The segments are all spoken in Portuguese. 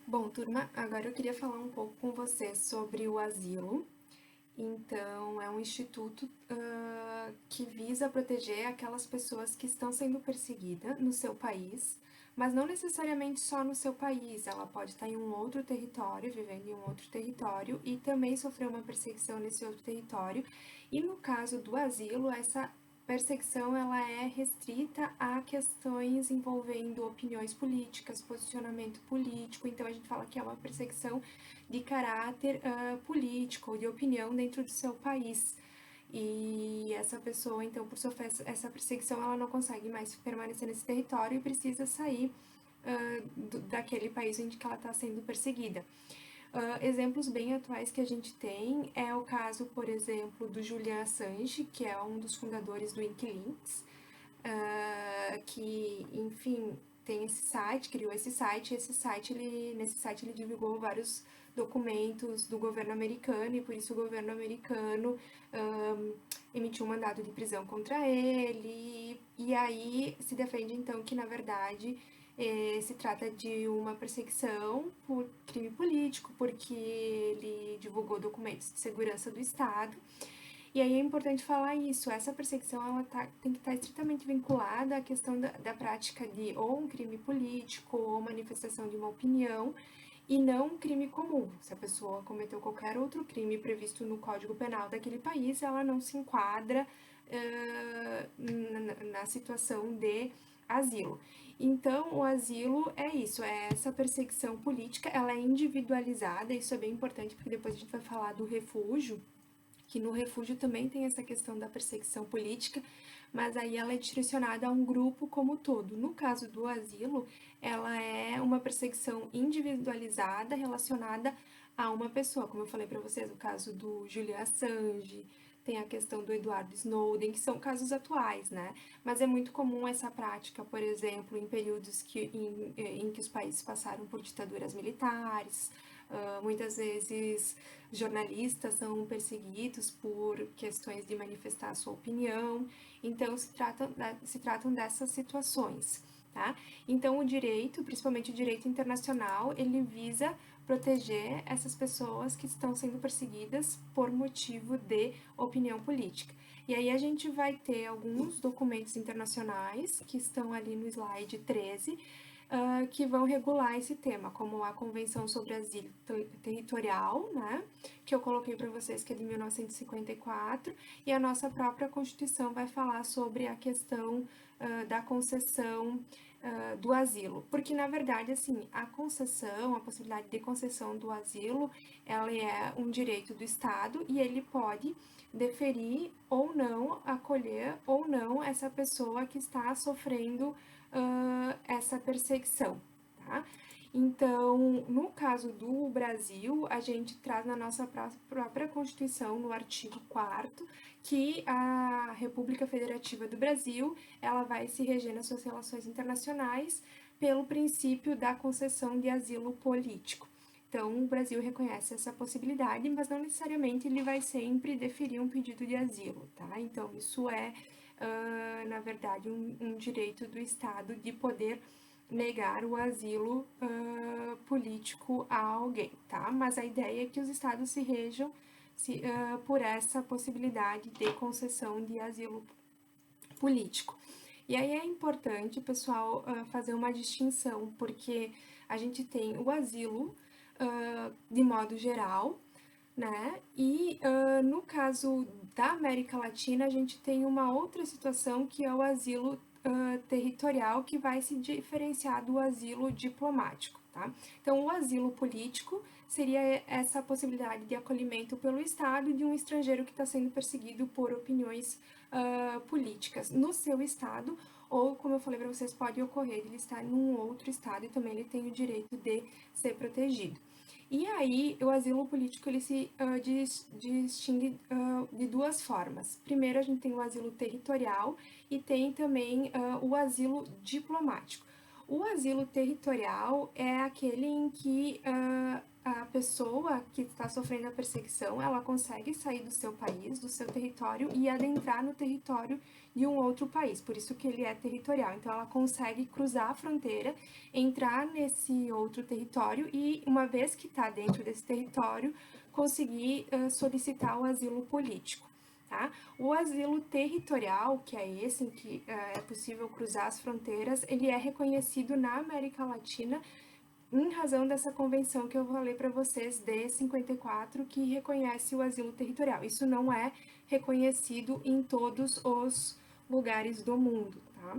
Bom, turma, agora eu queria falar um pouco com vocês sobre o asilo. Então, é um instituto que visa proteger aquelas pessoas que estão sendo perseguidas no seu país, mas não necessariamente só no seu país. Ela pode estar em um outro território, vivendo em um outro território, e também sofrer uma perseguição nesse outro território. E no caso do asilo, essa perseguição ela é restrita a questões envolvendo opiniões políticas, posicionamento político. Então a gente fala que é uma perseguição de caráter político ou de opinião dentro do seu país. E essa pessoa, então, por sofrer essa perseguição, ela não consegue mais permanecer nesse território e precisa sair daquele país onde ela está sendo perseguida. Exemplos bem atuais que a gente tem é o caso, por exemplo, do Julian Assange, que é um dos fundadores do Wikileaks, que, enfim, tem esse site, criou esse site, e nesse site ele divulgou vários documentos do governo americano, e por isso o governo americano emitiu um mandado de prisão contra ele, e aí se defende então que, na verdade, se trata de uma perseguição por crime político, porque ele divulgou documentos de segurança do Estado. E aí é importante falar isso, essa perseguição ela tem que estar estritamente vinculada à questão da prática de ou um crime político ou manifestação de uma opinião, e não um crime comum. Se a pessoa cometeu qualquer outro crime previsto no Código Penal daquele país, ela não se enquadra na situação de asilo. Então, o asilo é isso, é essa perseguição política, ela é individualizada, isso é bem importante, porque depois a gente vai falar do refúgio, que no refúgio também tem essa questão da perseguição política, mas aí ela é direcionada a um grupo como todo. No caso do asilo, ela é uma perseguição individualizada relacionada a uma pessoa, como eu falei para vocês, o caso do Julian Assange, tem a questão do Edward Snowden, que são casos atuais, né? Mas é muito comum essa prática, por exemplo, em períodos em que os países passaram por ditaduras militares. Muitas vezes jornalistas são perseguidos por questões de manifestar a sua opinião, então se tratam dessas situações. Tá? Então, o direito, principalmente o direito internacional, ele visa proteger essas pessoas que estão sendo perseguidas por motivo de opinião política. E aí a gente vai ter alguns documentos internacionais que estão ali no slide 13, que vão regular esse tema, como a Convenção sobre Asilo Territorial, né, que eu coloquei para vocês, que é de 1954, e a nossa própria Constituição vai falar sobre a questão da concessão do asilo, porque na verdade, assim, a concessão, a possibilidade de concessão do asilo, ela é um direito do Estado e ele pode deferir ou não, acolher ou não essa pessoa que está sofrendo essa perseguição, tá? Então, no caso do Brasil, a gente traz na nossa própria Constituição, no artigo 4º, que a República Federativa do Brasil, ela vai se reger nas suas relações internacionais pelo princípio da concessão de asilo político. Então, o Brasil reconhece essa possibilidade, mas não necessariamente ele vai sempre deferir um pedido de asilo, tá? Então, isso é, na verdade, um direito do Estado de poder negar o asilo político a alguém, tá? Mas a ideia é que os estados se rejam por essa possibilidade de concessão de asilo político. E aí é importante, pessoal, fazer uma distinção, porque a gente tem o asilo de modo geral, né? E no caso da América Latina, a gente tem uma outra situação que é o asilo territorial, que vai se diferenciar do asilo diplomático, tá? Então, o asilo político seria essa possibilidade de acolhimento pelo Estado de um estrangeiro que está sendo perseguido por opiniões políticas no seu Estado, ou, como eu falei para vocês, pode ocorrer ele estar em um outro Estado e também ele tem o direito de ser protegido. E aí, o asilo político ele se distingue de duas formas. Primeiro, a gente tem o asilo territorial e tem também o asilo diplomático. O asilo territorial é aquele em que a pessoa que está sofrendo a perseguição, ela consegue sair do seu país, do seu território e adentrar no território de um outro país, por isso que ele é territorial. Então ela consegue cruzar a fronteira, entrar nesse outro território e, uma vez que está dentro desse território, conseguir solicitar o asilo político. Tá? O asilo territorial, que é esse em que é possível cruzar as fronteiras, ele é reconhecido na América Latina em razão dessa convenção que eu falei para vocês de 54, que reconhece o asilo territorial. Isso não é reconhecido em todos os lugares do mundo, tá?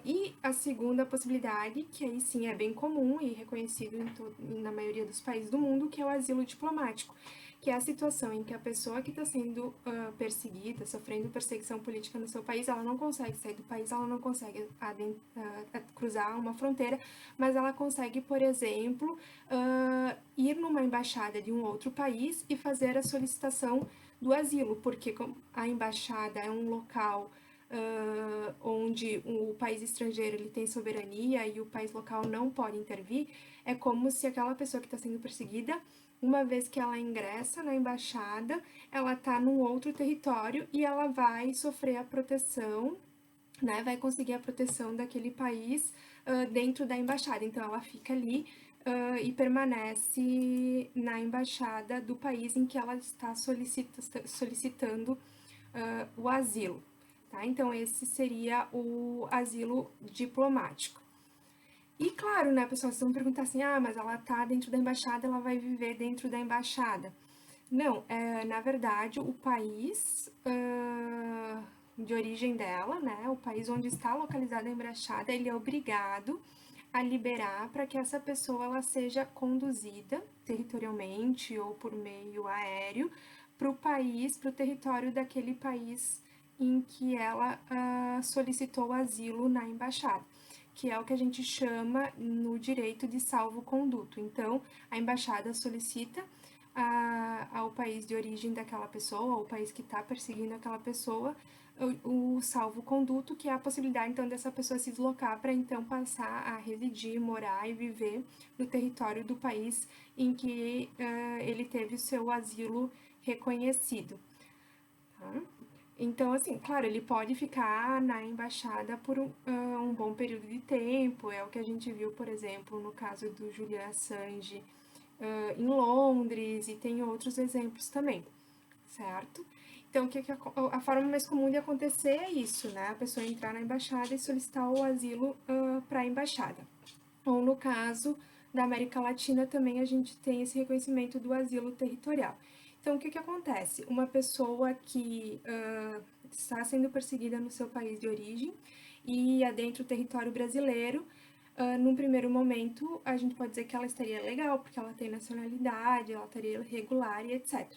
E a segunda possibilidade, que aí sim é bem comum e reconhecido na maioria dos países do mundo, que é o asilo diplomático, que é a situação em que a pessoa que está sendo perseguida, sofrendo perseguição política no seu país, ela não consegue sair do país, ela não consegue cruzar uma fronteira, mas ela consegue, por exemplo, ir numa embaixada de um outro país e fazer a solicitação do asilo, porque a embaixada é um local onde o país estrangeiro ele tem soberania e o país local não pode intervir. É como se aquela pessoa que está sendo perseguida, uma vez que ela ingressa na embaixada, ela está num outro território e ela vai sofrer a proteção, né, vai conseguir a proteção daquele país dentro da embaixada. Então ela fica ali e permanece na embaixada do país em que ela está solicitando o asilo. Tá? Então, esse seria o asilo diplomático. E claro, né, pessoal, vocês vão perguntar assim, mas ela tá dentro da embaixada, ela vai viver dentro da embaixada. Não, na verdade, o país de origem dela, né, o país onde está localizada a embaixada, ele é obrigado a liberar para que essa pessoa ela seja conduzida territorialmente ou por meio aéreo para o país, para o território daquele país em que ela solicitou asilo na embaixada, que é o que a gente chama no direito de salvo-conduto. Então, a embaixada solicita ao país de origem daquela pessoa, ao país que está perseguindo aquela pessoa, o salvo-conduto, que é a possibilidade, então, dessa pessoa se deslocar para, então, passar a residir, morar e viver no território do país em que ele teve o seu asilo reconhecido. Tá? Então, assim, claro, ele pode ficar na embaixada por um bom período de tempo, é o que a gente viu, por exemplo, no caso do Julian Assange em Londres, e tem outros exemplos também, certo? Então, a forma mais comum de acontecer é isso, né? A pessoa entrar na embaixada e solicitar o asilo para a embaixada. Ou no caso da América Latina também a gente tem esse reconhecimento do asilo territorial. Então, o que acontece? Uma pessoa que está sendo perseguida no seu país de origem e adentra o território brasileiro, num primeiro momento, a gente pode dizer que ela estaria legal, porque ela tem nacionalidade, ela estaria regular e etc.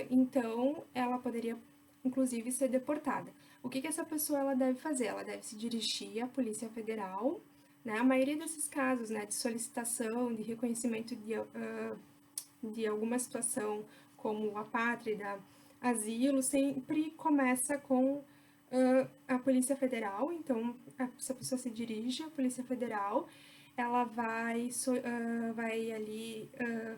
Então, ela poderia, inclusive, ser deportada. O que essa pessoa ela deve fazer? Ela deve se dirigir à Polícia Federal, né? A maioria desses casos, né, de solicitação, de reconhecimento de alguma situação, como apátrida, asilo, sempre começa com a Polícia Federal. Então, essa pessoa se dirige à Polícia Federal, ela vai ali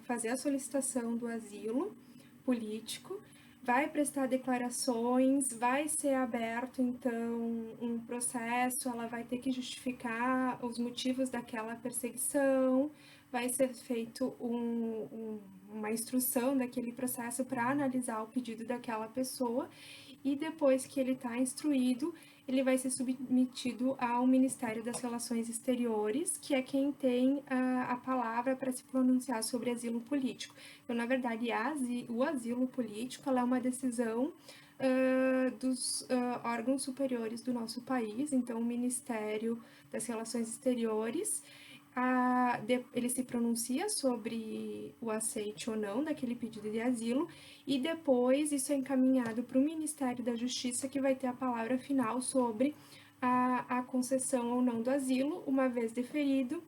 fazer a solicitação do asilo político, vai prestar declarações, vai ser aberto, então, um processo, ela vai ter que justificar os motivos daquela perseguição, vai ser feito uma instrução daquele processo para analisar o pedido daquela pessoa, e depois que ele está instruído, ele vai ser submetido ao Ministério das Relações Exteriores, que é quem tem a palavra para se pronunciar sobre asilo político. Então, na verdade, o asilo político é uma decisão dos órgãos superiores do nosso país, então o Ministério das Relações Exteriores, ele se pronuncia sobre o aceite ou não daquele pedido de asilo, e depois isso é encaminhado para o Ministério da Justiça, que vai ter a palavra final sobre a concessão ou não do asilo. Uma vez deferido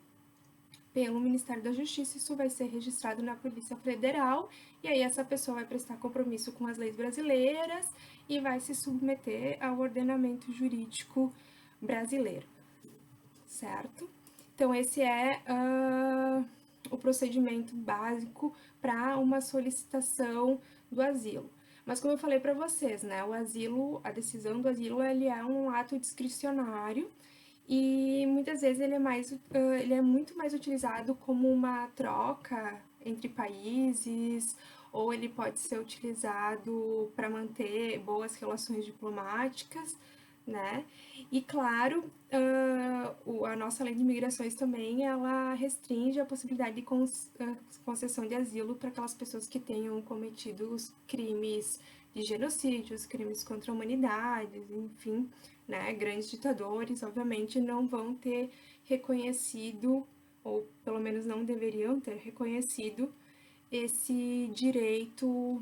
pelo Ministério da Justiça, isso vai ser registrado na Polícia Federal, e aí essa pessoa vai prestar compromisso com as leis brasileiras e vai se submeter ao ordenamento jurídico brasileiro. certo? Então, esse é o procedimento básico para uma solicitação do asilo. Mas como eu falei para vocês, né, o asilo, a decisão do asilo, ele é um ato discricionário e muitas vezes ele é muito mais utilizado como uma troca entre países, ou ele pode ser utilizado para manter boas relações diplomáticas, né? E claro, a nossa lei de migrações também, ela restringe a possibilidade de concessão de asilo para aquelas pessoas que tenham cometido os crimes de genocídios, crimes contra a humanidade, enfim, né? Grandes ditadores, obviamente, não vão ter reconhecido, ou pelo menos não deveriam ter reconhecido, esse direito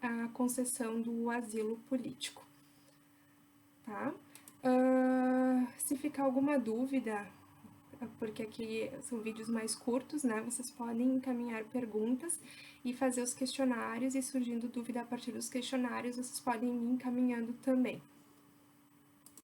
à concessão do asilo político, tá? Se ficar alguma dúvida, porque aqui são vídeos mais curtos, né? Vocês podem encaminhar perguntas e fazer os questionários, e surgindo dúvida a partir dos questionários, vocês podem ir encaminhando também.